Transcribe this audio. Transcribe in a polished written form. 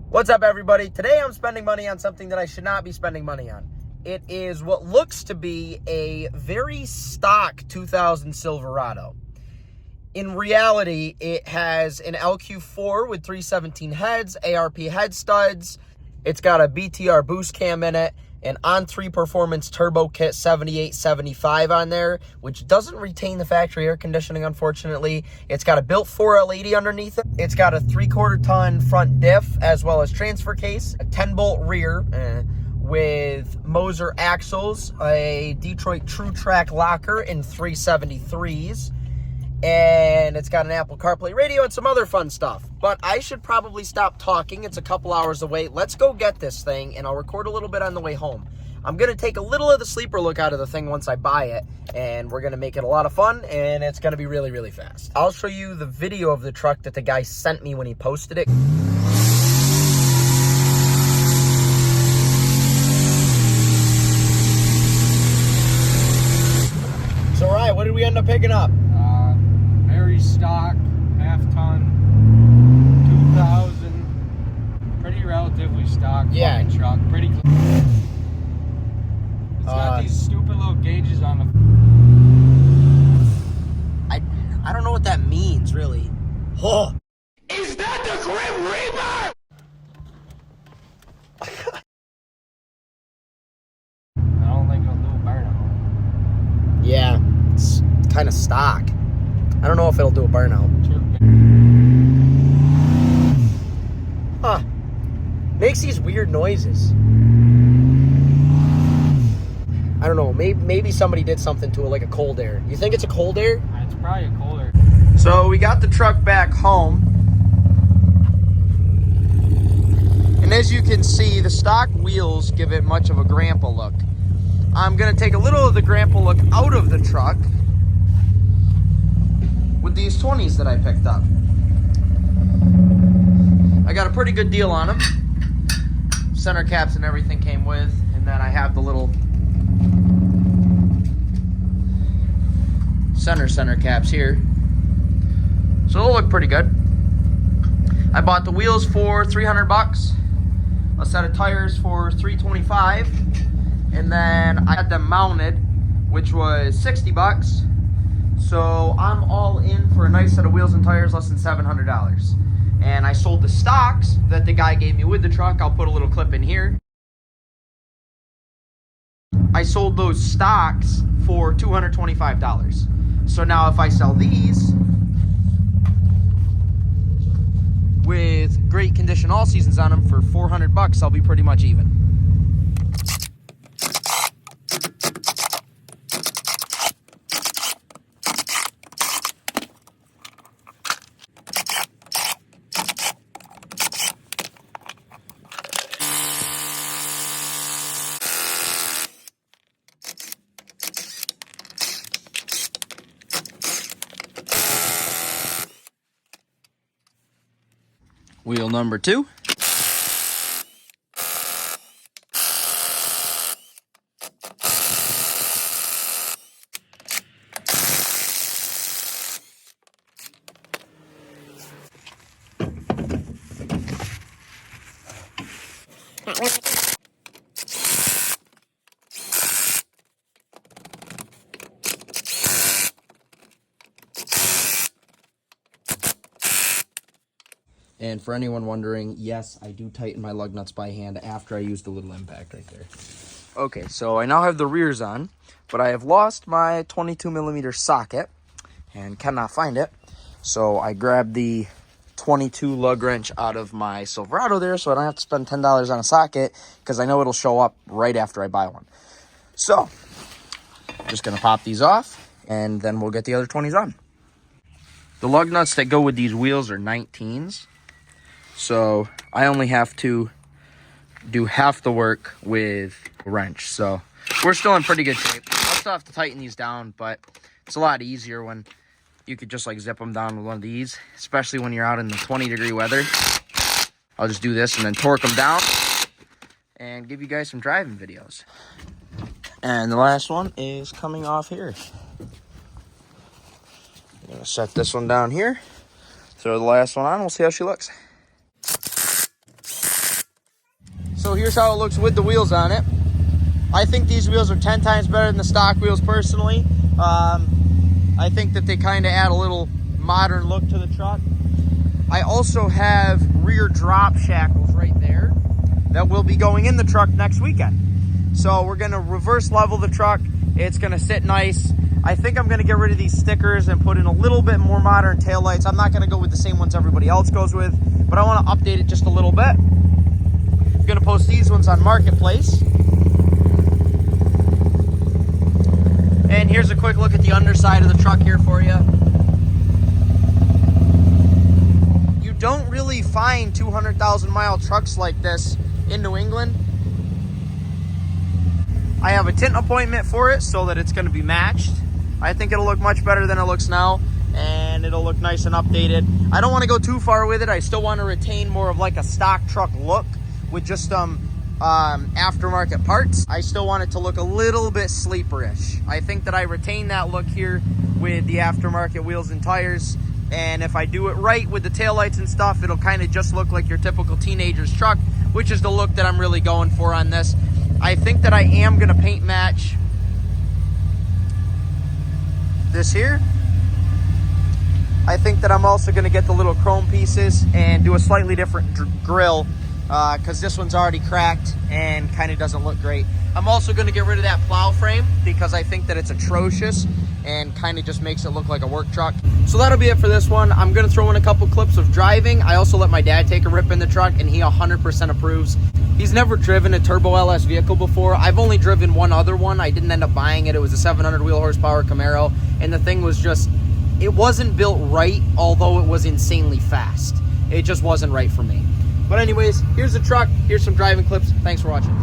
What's up, everybody? Today I'm spending money on something that I should not be spending money on. It is what looks to be a very stock 2000 Silverado. In reality, it has an LQ4 with 317 heads, ARP head studs. It's got a BTR boost cam in it, an On3 Performance Turbo Kit 7875 on there, which doesn't retain the factory air conditioning, unfortunately. It's got a built 4L80 underneath it. It's got a 3/4 ton front diff, as well as transfer case, a 10-bolt rear with Moser axles, a Detroit True Track locker in 373s, and it's got an Apple CarPlay radio and some other fun stuff. But I should probably stop talking. It's a couple hours away. Let's go get this thing, and I'll record a little bit on the way home. I'm going to take a little of the sleeper look out of the thing once I buy it, and we're going to make it a lot of fun, and it's going to be really, really fast. I'll show you the video of the truck that the guy sent me when he posted it. So, Ryan, what did we end up picking up? Very stock, half-ton, 2000, pretty relatively stock fucking truck, pretty clean. It's got these stupid little gauges on the... I don't know what that means, really. Oh. Is that the Grim Reaper? I don't think it'll do a burnout. Yeah, it's kind of stock. I don't know if it'll do a burnout. Huh. Makes these weird noises. I don't know. Maybe somebody did something to it, like a cold air. You think it's a cold air? It's probably a cold air. So we got the truck back home. And as you can see, the stock wheels give it much of a grandpa look. I'm going to take a little of the grandpa look out of the truck with these 20s that I picked up. I got a pretty good deal on them. Center caps and everything came with, and then I have the little center caps here. So they'll look pretty good. I bought the wheels for 300 bucks, a set of tires for 325, and then I had them mounted, which was 60 bucks. So I'm all in for a nice set of wheels and tires, less than $700. And I sold the stocks that the guy gave me with the truck. I'll put a little clip in here. I sold those stocks for $225. So now if I sell these with great condition all seasons on them for 400 bucks, I'll be pretty much even. Wheel number 2. And for anyone wondering, yes, I do tighten my lug nuts by hand after I use the little impact right there. Okay, so I now have the rears on, but I have lost my 22mm socket and cannot find it. So I grabbed the 22 lug wrench out of my Silverado there, so I don't have to spend $10 on a socket, because I know it'll show up right after I buy one. So, just gonna pop these off, and then we'll get the other 20s on. The lug nuts that go with these wheels are 19s. So I only have to do half the work with a wrench. So we're still in pretty good shape. I'll still have to tighten these down, but it's a lot easier when you could just like zip them down with one of these, especially when you're out in the 20-degree weather. I'll just do this and then torque them down and give you guys some driving videos. And the last one is coming off here. I'm gonna set this one down here, throw the last one on, we'll see how she looks. So here's how it looks with the wheels on it. I think these wheels are 10 times better than the stock wheels personally. I think that they kind of add a little modern look to the truck. I also have rear drop shackles right there that will be going in the truck next weekend. So we're gonna reverse level the truck. It's gonna sit nice. I think I'm gonna get rid of these stickers and put in a little bit more modern taillights. I'm not gonna go with the same ones everybody else goes with, but I wanna update it just a little bit. I'm gonna post these ones on Marketplace. And here's a quick look at the underside of the truck here for you. You don't really find 200,000 mile trucks like this in New England. I have a tint appointment for it so that it's going to be matched. I think it'll look much better than it looks now, and it'll look nice and updated. I don't want to go too far with it. I still want to retain more of like a stock truck look with just aftermarket parts. I still want it to look a little bit sleeperish. I think that I retain that look here with the aftermarket wheels and tires, and if I do it right with the taillights and stuff, it'll kind of just look like your typical teenager's truck, which is the look that I'm really going for on this. I think that I am going to paint match this here. I think that I'm also going to get the little chrome pieces and do a slightly different grille because this one's already cracked and kind of doesn't look great. I'm also going to get rid of that plow frame because I think that it's atrocious and kind of just makes it look like a work truck. So that'll be it for this one. I'm going to throw in a couple clips of driving. I also let my dad take a rip in the truck, and he 100% approves. He's never driven a turbo LS vehicle before. I've only driven one other one. I didn't end up buying it. It was a 700 wheel horsepower Camaro, and the thing was just, it wasn't built right, although it was insanely fast. It just wasn't right for me. But anyways, here's the truck. Here's some driving clips. Thanks for watching.